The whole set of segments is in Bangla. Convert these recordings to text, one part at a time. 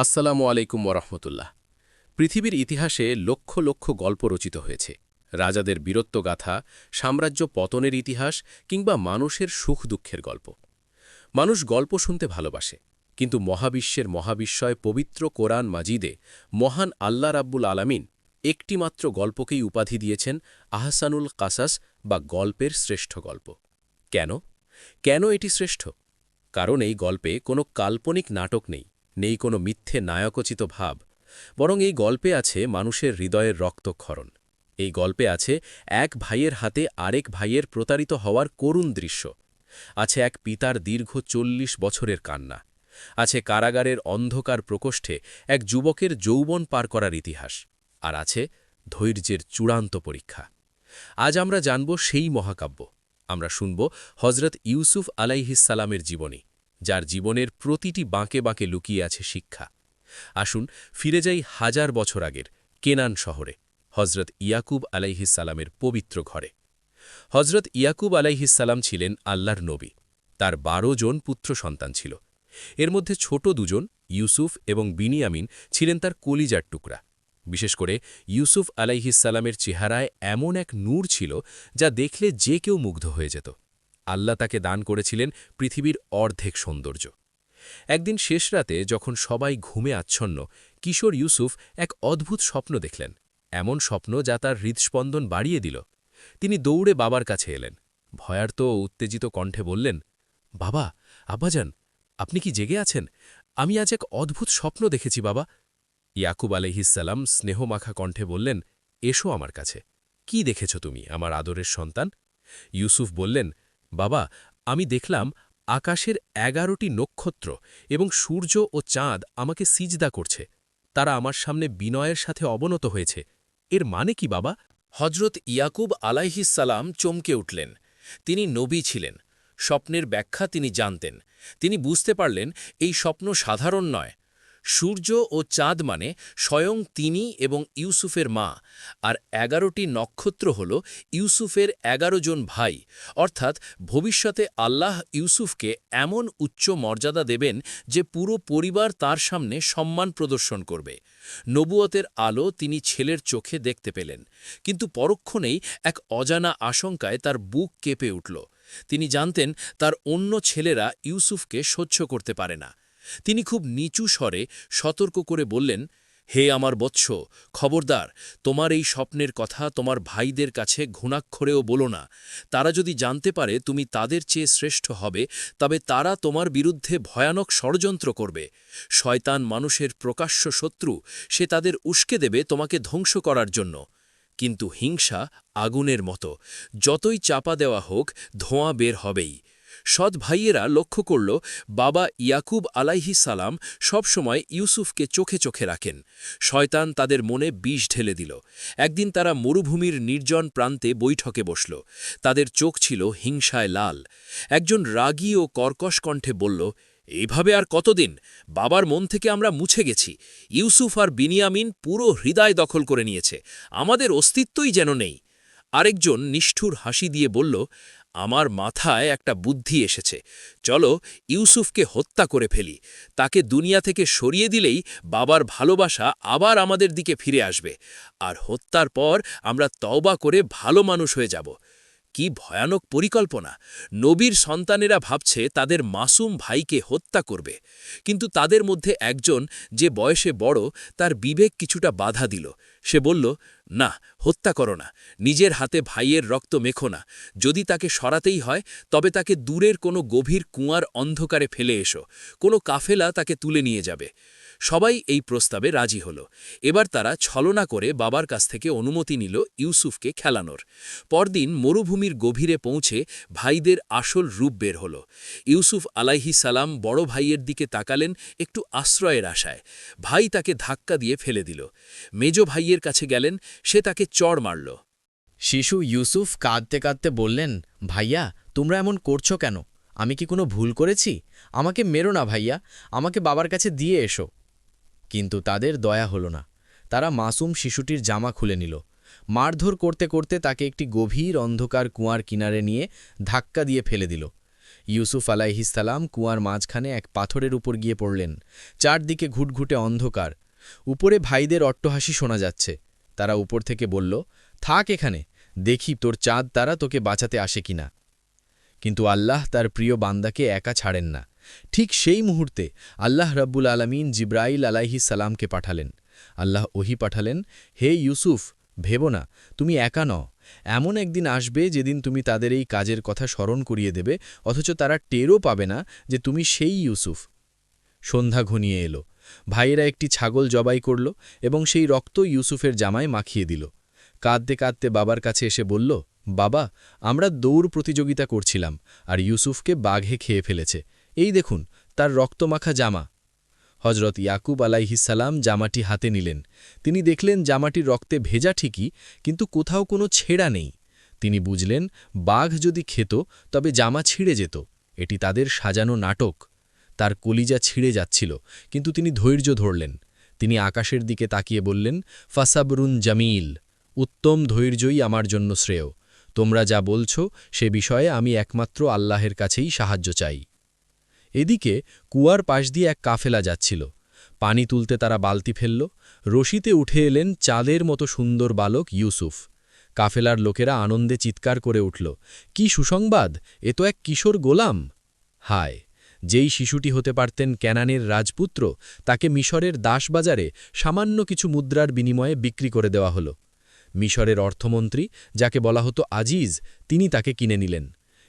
আসসালামু আলাইকুম ওরহমতুল্লাহ। পৃথিবীর ইতিহাসে লক্ষ লক্ষ গল্প রচিত হয়েছে। রাজাদের বীরত্বগাথা, সাম্রাজ্য পতনের ইতিহাস কিংবা মানুষের সুখ দুঃখের গল্প। মানুষ গল্প শুনতে ভালোবাসে, কিন্তু মহাবিশ্বের মহাবিস্ময় পবিত্র কোরআন মাজিদে মহান আল্লাহ রাব্বুল আলামিন একটিমাত্র গল্পকেই উপাধি দিয়েছেন আহসানুল কাসাস বা গল্পের শ্রেষ্ঠ গল্প। কেন কেন এটি শ্রেষ্ঠ? কারণ এই গল্পে কোনো কাল্পনিক নাটক নেই, নেই কোনো মিথ্যে নায়কোচিত ভাব, বরং এই গল্পে আছে মানুষের হৃদয়ের রক্তক্ষরণ। এই গল্পে আছে এক ভাইয়ের হাতে আরেক ভাইয়ের প্রতারিত হওয়ার করুণ দৃশ্য, আছে এক পিতার দীর্ঘ ৪০ বছরের কান্না, আছে কারাগারের অন্ধকার প্রকোষ্ঠে এক যুবকের যৌবন পার করার ইতিহাস, আর আছে ধৈর্যের চূড়ান্ত পরীক্ষা। আজ আমরা জানব সেই মহাকাব্য। আমরা শুনব হজরত ইউসুফ আলাইহিসসালামের জীবনী, যার জীবনের প্রতিটি বাঁকে বাঁকে লুকিয়ে আছে শিক্ষা। আসুন ফিরে যাই হাজার বছর আগের কেনান শহরে, হজরত ইয়াকুব আলাইহিসসালামের পবিত্র ঘরে। হজরত ইয়াকুব আলাইহিসসালাম ছিলেন আল্লাহর নবী। তার ১২ জন পুত্র সন্তান ছিল। এর মধ্যে ছোট দুজন, ইউসুফ এবং বিনিয়ামিন, ছিলেন তার কলিজার টুকরা। বিশেষ করে ইউসুফ আলাইহিসসালামের চেহারায় এমন এক নূর ছিল যা দেখলে যে কেউ মুগ্ধ হয়ে যেত। আল্লাহ তাকে দান করেছিলেন পৃথিবীর অর্ধেক সৌন্দর্য। একদিন শেষ রাতে যখন সবাই ঘুমে আচ্ছন্ন, কিশোর ইউসুফ এক অদ্ভুত স্বপ্ন দেখলেন, এমন স্বপ্ন যা তার হৃদস্পন্দন বাড়িয়ে দিল। তিনি দৌড়ে বাবার কাছে এলেন, ভয়ার্ত ও উত্তেজিত কণ্ঠে বললেন, বাবা, আব্বাজান, আপনি কি জেগে আছেন? আমি আজ এক অদ্ভুত স্বপ্ন দেখেছি বাবা। ইয়াকুব আলাইহিসসালাম স্নেহমাখা কণ্ঠে বললেন, এসো আমার কাছে। কি দেখেছ তুমি, আমার আদরের সন্তান? ইউসুফ বললেন, বাবা, আমি দেখলাম আকাশের ১১টি নক্ষত্র এবং সূর্য ও চাঁদ আমাকে সিজদা করছে। তারা আমার সামনে বিনয়ের সাথে অবনত হয়েছে। এর মানে কি বাবা? হজরত ইয়াকুব আলাইহিসসালাম চমকে উঠলেন। তিনি নবী ছিলেন। স্বপ্নের ব্যাখ্যা তিনি জানতেন। তিনি বুঝতে পারলেন এই স্বপ্ন সাধারণ নয়। সূর্য ও চাঁদ মানে স্বয়ং তিনি এবং ইউসুফের মা, আর ১১টি নক্ষত্র হল ইউসুফের ১১ জন ভাই। অর্থাৎ ভবিষ্যতে আল্লাহ ইউসুফকে এমন উচ্চ মর্যাদা দেবেন যে পুরো পরিবার তার সামনে সম্মান প্রদর্শন করবে। নবুয়তের আলো তিনি ছেলের চোখে দেখতে পেলেন, কিন্তু পরক্ষণেই এক অজানা আশঙ্কায় তার বুক কেঁপে উঠল। তিনি জানতেন তার অন্য ছেলেরা ইউসুফকে সহ্য করতে পারে না। তিনি খুব নিচু স্বরে সতর্ক করে বললেন, হে আমার বৎস, খবরদার, তোমার এই স্বপ্নের কথা তোমার ভাইদের কাছে ঘুণাক্ষরেও বলো না। তারা যদি জানতে পারে তুমি তাদের চেয়ে শ্রেষ্ঠ হবে, তবে তারা তোমার বিরুদ্ধে ভয়ানক ষড়যন্ত্র করবে। শয়তান মানুষের প্রকাশ্য শত্রু, সে তাদের উস্কে দেবে তোমাকে ধ্বংস করার জন্য। কিন্তু হিংসা আগুনের মতো, যতই চাপা দেওয়া হোক ধোঁয়া বের হবেই। সৎ ভাইয়েরা লক্ষ্য করল, বাবা ইয়াকুব আলাইহিসসালাম সবসময় ইউসুফকে চোখে চোখে রাখেন। শয়তান তাদের মনে বিষ ঢেলে দিল। একদিন তারা মরুভূমির নির্জন প্রান্তে বৈঠকে বসল। তাদের চোখ ছিল হিংসায় লাল। একজন রাগী ও কর্কশ কণ্ঠে বলল, এইভাবে আর কতদিন? বাবার মন থেকে আমরা মুছে গেছি। ইউসুফ আর বিনিয়ামিন পুরো হৃদয় দখল করে নিয়েছে। আমাদের অস্তিত্বই যেন নেই। আরেকজন নিষ্ঠুর হাসি দিয়ে বলল, আমার মাথায় একটা বুদ্ধি এসেছে। চলো ইউসুফকে হত্যা করে ফেলি। তাকে দুনিয়া থেকে সরিয়ে দিলেই বাবার ভালোবাসা আবার আমাদের দিকে ফিরে আসবে, আর হত্যার পর আমরা তওবা করে ভালো মানুষ হয়ে যাব। কি ভয়ানক পরিকল্পনা! নবীর সন্তানেরা ভাবছে তাদের মাসুম ভাইকে হত্যা করবে, কিন্তু তাদের মধ্যে একজন, যে বয়সে বড়, তার বিবেক কিছুটা বাধা দিল। সে বলল, না, হত্যা করো না। নিজের হাতে ভাইয়ের রক্ত মেখো না। যদি তাকে সরাতেই হয়, তবে তাকে দূরের কোনো গভীর কুঁয়ার অন্ধকারে ফেলে এসো। কোনো কাফেলা তাকে তুলে নিয়ে যাবে। সবাই এই প্রস্তাবে রাজি হল। এবার তারা ছলনা করে বাবার কাছ থেকে অনুমতি নিল ইউসুফকে খেলানোর। পরদিন মরুভূমির গভীরে পৌঁছে ভাইদের আসল রূপ বের হল। ইউসুফ আলাইহিসসালাম বড় ভাইয়ের দিকে তাকালেন একটু আশ্রয়ের আশায়। ভাই তাকে ধাক্কা দিয়ে ফেলে দিল। মেজ ভাইয়ের কাছে গেলেন, সে তাকে চড় মারল। শিশু ইউসুফ কাঁদতে কাঁদতে বললেন, ভাইয়া, তোমরা এমন করছো কেন? আমি কি কোনো ভুল করেছি? আমাকে মেরো না ভাইয়া, আমাকে বাবার কাছে দিয়ে এসো। কিন্তু তাদের দয়া হলো না। তারা মাসুম শিশুটির জামা খুলে নিল। মারধর করতে করতে তাকে একটি গভীর অন্ধকার কুয়ার কিনারে নিয়ে ধাক্কা দিয়ে ফেলে দিল। ইউসুফ আলাইহিসসালাম কুয়ার মাঝখানে এক পাথরের উপর গিয়ে পড়লেন। চারদিকে ঘুটঘুটে অন্ধকার। উপরে ভাইদের অট্টহাসি শোনা যাচ্ছে। তারা উপর থেকে বলল, থাক এখানে, দেখি তোর চাঁদ তারা তোকে বাঁচাতে আসে কিনা। কিন্তু আল্লাহ তার প্রিয় বান্দাকে একা ছাড়েন না। ঠিক সেই মুহূর্তে আল্লাহ রাব্বুল আলামিন জিব্রাইল আলাইহিসসালামকে পাঠালেন। আল্লাহ ওহী পাঠালেন, হে ইউসুফ, ভেবো না, তুমি একা নও। এমন একদিন আসবে যেদিন তুমি তাদের এই কাজের কথা স্মরণ করিয়ে দেবে, অথচ তারা টেরও পাবে না যে তুমি সেই ইউসুফ। সন্ধ্যা ঘনিয়ে এলো। ভাইয়েরা একটি ছাগল জবাই করল এবং সেই রক্ত ইউসুফের জামায় মাখিয়ে দিল। কাঁদতে কাঁদতে বাবার কাছে এসে বলল, বাবা, আমরা দৌড় প্রতিযোগিতা করছিলাম আর ইউসুফকে বাঘে খেয়ে ফেলেছে। এই দেখুন তার রক্তমাখা জামা। হজরত ইয়াকুব আলাইহিসসালাম জামাটি হাতে নিলেন। তিনি দেখলেন জামাটি রক্তে ভেজা ঠিকই, কিন্তু কোথাও কোনো ছেঁড়া নেই। তিনি বুঝলেন বাঘ যদি খেত তবে জামা ছিঁড়ে যেত। এটি তাদের সাজানো নাটক। তার কলিজা ছিঁড়ে যাচ্ছিল, কিন্তু তিনি ধৈর্য ধরলেন। তিনি আকাশের দিকে তাকিয়ে বললেন, ফাসাবরুন জামিল, উত্তম ধৈর্যই আমার জন্য শ্রেয়। তোমরা যা বলছ সে বিষয়ে আমি একমাত্র আল্লাহের কাছেই সাহায্য চাই। এদিকে কুয়ার পাশ দিয়ে এক কাফেলা যাচ্ছিল। পানি তুলতে তারা বালতি ফেলল। রশিতে উঠে এলেন চাঁদের মতো সুন্দর বালক ইউসুফ। কাফেলার লোকেরা আনন্দে চিৎকার করে উঠল, কি সুসংবাদ, এ তো এক কিশোর গোলাম। হায়, যেই শিশুটি হতে পারতেন ক্যানানের রাজপুত্র, তাকে মিশরের দাসবাজারে সামান্য কিছু মুদ্রার বিনিময়ে বিক্রি করে দেওয়া হল। মিশরের অর্থমন্ত্রী, যাকে বলা হতো আজিজ, তিনি তাকে কিনে নিলেন।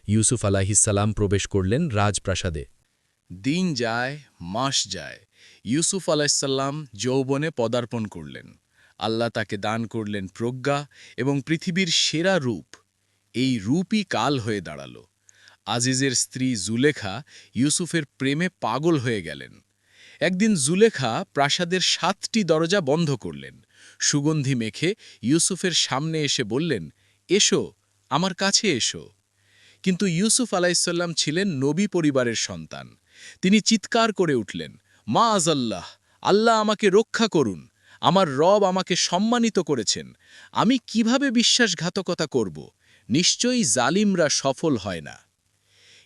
ইউসুফ আলাইহিসসালাম প্রবেশ করলেন রাজপ্রাসাদে। দিন যায়, মাস যায়, ইউসুফ আলাইসাল্লাম যৌবনে পদার্পণ করলেন। আল্লাহ তাকে দান করলেন প্রজ্ঞা এবং পৃথিবীর সেরা রূপ। এই রূপই কাল হয়ে দাঁড়াল। আজিজের স্ত্রী জুলেখা ইউসুফের প্রেমে পাগল হয়ে গেলেন। একদিন জুলেখা প্রাসাদের 7টি দরজা বন্ধ করলেন। সুগন্ধি মেখে ইউসুফের সামনে এসে বললেন, এসো, আমার কাছে এসো। কিন্তু ইউসুফ আলাইসাল্লাম ছিলেন নবী পরিবারের সন্তান। তিনি চিৎকার করে উঠলেন, মা আজাল্লাহ, আল্লাহ আমাকে রক্ষা করুন, আমার রব আমাকে সম্মানিত করেছেন। আমি কিভাবে বিশ্বাসঘাতকতা করব? নিশ্চয়ই জালিমরা সফল হয় না।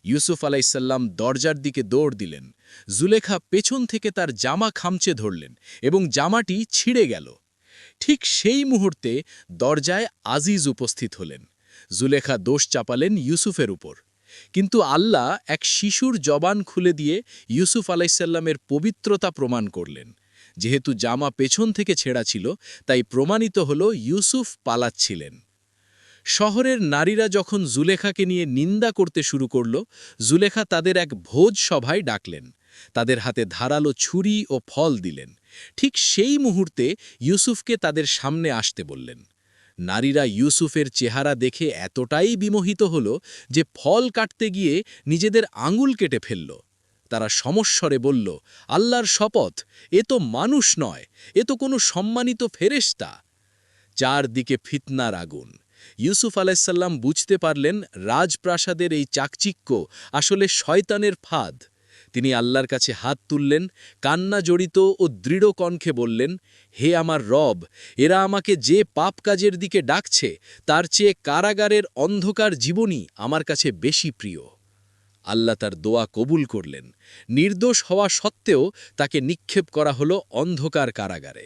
ইউসুফ আলাইসাল্লাম দরজার দিকে দৌড় দিলেন। জুলেখা পেছন থেকে তার জামা খামচে ধরলেন এবং জামাটি ছিঁড়ে গেল। ঠিক সেই মুহূর্তে দরজায় আজিজ উপস্থিত হলেন। জুলেখা দোষ চাপালেন ইউসুফের উপর। কিন্তু আল্লাহ এক শিশুর জবান খুলে দিয়ে ইউসুফ আলাইসাল্লামের পবিত্রতা প্রমাণ করলেন। যেহেতু জামা পেছন থেকে ছেঁড়া ছিল, তাই প্রমাণিত হল ইউসুফ পালাচ্ছিলেন। শহরের নারীরা যখন জুলেখাকে নিয়ে নিন্দা করতে শুরু করল, জুলেখা তাদের এক ভোজ সভায় ডাকলেন। তাদের হাতে ধারালো ছুরি ও ফল দিলেন। ঠিক সেই মুহূর্তে ইউসুফকে তাদের সামনে আসতে বললেন। নারীরা ইউসুফের চেহারা দেখে এতটাই বিমোহিত হল যে ফল কাটতে গিয়ে নিজেদের আঙুল কেটে ফেলল। তারা সমস্বরে বলল, আল্লাহর শপথ, এ তো মানুষ নয়, এ তো কোনো সম্মানিত ফেরেশতা। চারদিকে ফিতনার আগুন। ইউসুফ আলাইসাল্লাম বুঝতে পারলেন রাজপ্রাসাদের এই চাকচিক্য আসলে শয়তানের ফাঁদ। তিনি আল্লাহর কাছে হাত তুললেন, কান্না জড়িত ও দৃঢ় কণ্ঠে বললেন, হে আমার রব, এরা আমাকে যে পাপ কাজের দিকে ডাকছে তার চেয়ে কারাগারের অন্ধকার জীবনই আমার কাছে বেশি প্রিয়। আল্লাহ তার দোয়া কবুল করলেন। নির্দোষ হওয়া সত্ত্বেও তাকে নিক্ষেপ করা হলো অন্ধকার কারাগারে।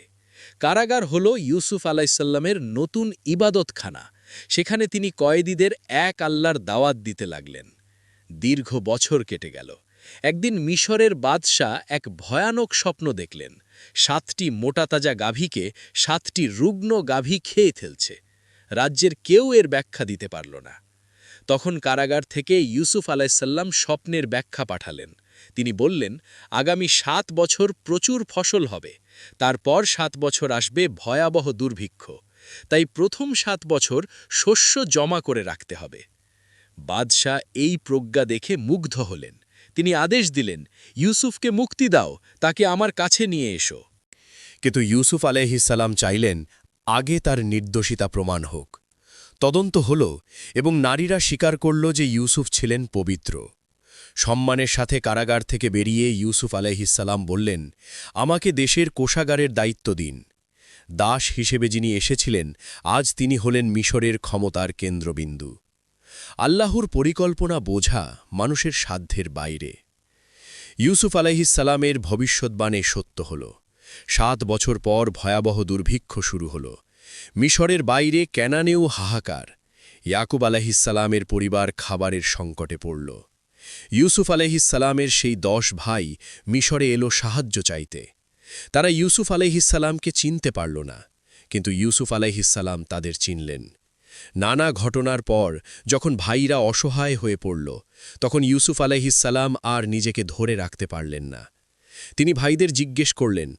কারাগার হল ইউসুফ আলাইসাল্লামের নতুন ইবাদতখানা। সেখানে তিনি কয়েদিদের এক আল্লাহর দাওয়াত দিতে লাগলেন। দীর্ঘ বছর কেটে গেল। একদিন মিশরের বাদশাহ এক ভয়ানক স্বপ্ন দেখলেন। 7টি মোটাতাজা গাভীকে 7টি রুগ্ন গাভী খেয়ে ফেলছে। রাজ্যের কেউ এর ব্যাখ্যা দিতে পারল না। তখন কারাগার থেকে ইউসুফ আলাইসাল্লাম স্বপ্নের ব্যাখ্যা পাঠালেন। তিনি বললেন, আগামী 7 বছর প্রচুর ফসল হবে, তারপর 7 বছর আসবে ভয়াবহ দুর্ভিক্ষ। তাই প্রথম 7 বছর শস্য জমা করে রাখতে হবে। বাদশাহ এই প্রজ্ঞা দেখে মুগ্ধ হলেন। তিনি আদেশ দিলেন, ইউসুফকে মুক্তি দাও, তাকে আমার কাছে নিয়ে এসো। কিন্তু ইউসুফ আলাইহিসসালাম চাইলেন আগে তার নির্দোষিতা প্রমাণ হোক। তদন্ত হল এবং নারীরা স্বীকার করল যে ইউসুফ ছিলেন পবিত্র। সম্মানের সাথে কারাগার থেকে বেরিয়ে ইউসুফ আলাইহিসসালাম বললেন, আমাকে দেশের কোষাগারের দায়িত্ব দিন। দাস হিসেবে যিনি এসেছিলেন, আজ তিনি হলেন মিশরের ক্ষমতার কেন্দ্রবিন্দু। আল্লাহর পরিকল্পনা বোঝা মানুষের সাধ্যের বাইরে। ইউসুফ আলাইহিসসালামের ভবিষ্যৎবাণী সত্য হল। 7 বছর পর ভয়াবহ দুর্ভিক্ষ শুরু হল। মিশরের বাইরে ক্যানানেও হাহাকার। ইয়াকুব আলাইহিসসালামের পরিবার খাবারের সংকটে পড়ল। ইউসুফ আলাইহিসসালামের সেই 10 ভাই মিশরে এলো সাহায্য চাইতে। তারা ইউসুফ আলাইহিসসালামকে চিনতে পারল না, কিন্তু ইউসুফ আলাইহিসসালাম তাদের চিনলেন। নানা ঘটনার পর যখন ভাইরা অসহায় হয়ে পড়ল, তখন ইউসুফ আলাইহিসসালাম আর নিজেকে ধরে রাখতে পারলেন না। তিনি ভাইদের জিজ্ঞেস করলেন,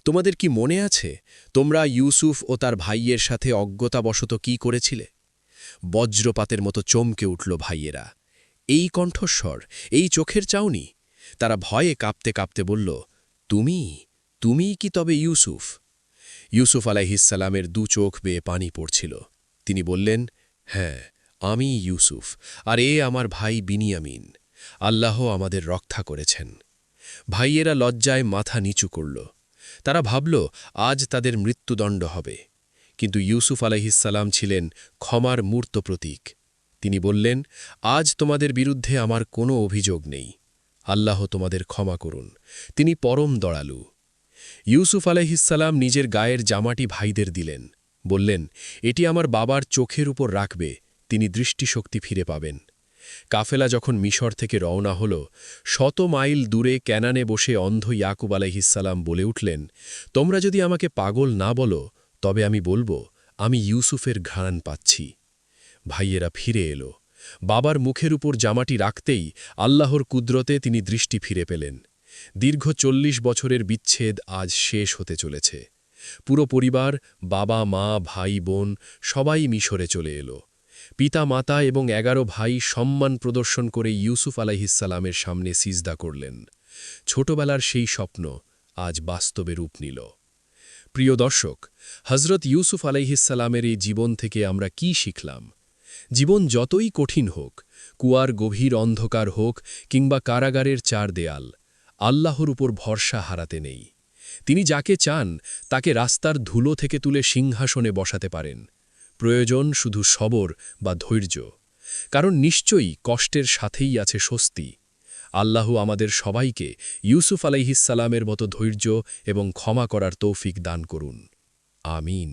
তোমাদের কি মনে আছে তোমরা ইউসুফ ও তার ভাইয়ের সাথে অজ্ঞতাবশত কি করেছিলে? বজ্রপাতের মতো চমকে উঠল ভাইয়েরা। এই কণ্ঠস্বর, এই চোখের চাউনি! তারা ভয়ে কাঁপতে কাঁপতে বলল, তুমি কি তবে ইউসুফ? ইউসুফ আলাইহিসসালামের 2 চোখ বেয়ে পানি পড়ছিল। তিনি বললেন, হ্যাঁ, আমি ইউসুফ, আর এ আমার ভাই বিনিয়ামিন। আল্লাহ আমাদের রক্ষা করেছেন। ভাইয়েরা লজ্জায় মাথা নিচু করল। তারা ভাবল আজ তাদের মৃত্যুদণ্ড হবে। কিন্তু ইউসুফ আলাইহিসসালাম ছিলেন ক্ষমার মূর্ত প্রতীক। তিনি বললেন, আজ তোমাদের বিরুদ্ধে আমার কোনো অভিযোগ নেই। আল্লাহ তোমাদের ক্ষমা করুন, তিনি পরম দয়ালু। ইউসুফ আলাইহিসসালাম নিজের গায়ের জামাটি ভাইদের দিলেন। বললেন, এটি আমার বাবার চোখের উপর রাখবে, তিনি দৃষ্টিশক্তি ফিরে পাবেন। কাফেলা যখন মিশর থেকে রওনা হল, 100 মাইল দূরে ক্যানানে বসে অন্ধ ইয়াকুব আলাইহিসসালাম বলে উঠলেন, তোমরা যদি আমাকে পাগল না বলো, তবে আমি বলবো আমি ইউসুফের ঘ্রাণ পাচ্ছি। ভাইয়েরা ফিরে এলো। বাবার মুখের উপর জামাটি রাখতেই আল্লাহর কুদরতে তিনি দৃষ্টি ফিরে পেলেন। দীর্ঘ 40 বছরের বিচ্ছেদ আজ শেষ হতে চলেছে। পুরো পরিবার, বাবা, মা, ভাই, বোন সবাই মিশরে চলে এলো। পিতা, মাতা এবং 11 ভাই সম্মান প্রদর্শন করে ইউসুফ আলাইহিসসালামের সামনে সিজদা করলেন। ছোটবেলার সেই স্বপ্ন আজ বাস্তবে রূপ নিল। প্রিয় দর্শক, হজরত ইউসুফ আলাইহিসসালামের এই জীবন থেকে আমরা কি শিখলাম? জীবন যতই কঠিন হোক, কুয়ার গভীর অন্ধকার হোক কিংবা কারাগারের 4 দেয়াল, আল্লাহর উপর ভরসা হারাতে নেই। তিনি যাকে চান তাকে রাস্তার ধুলো থেকে তুলে সিংহাসনে বসাতে পারেন। প্রয়োজন শুধু সবর বা ধৈর্য, কারণ নিশ্চয়ই কষ্টের সাথেই আছে স্বস্তি। আল্লাহ আমাদের সবাইকে ইউসুফ আলাইহিসসালামের মতো ধৈর্য এবং ক্ষমা করার তৌফিক দান করুন। আমিন।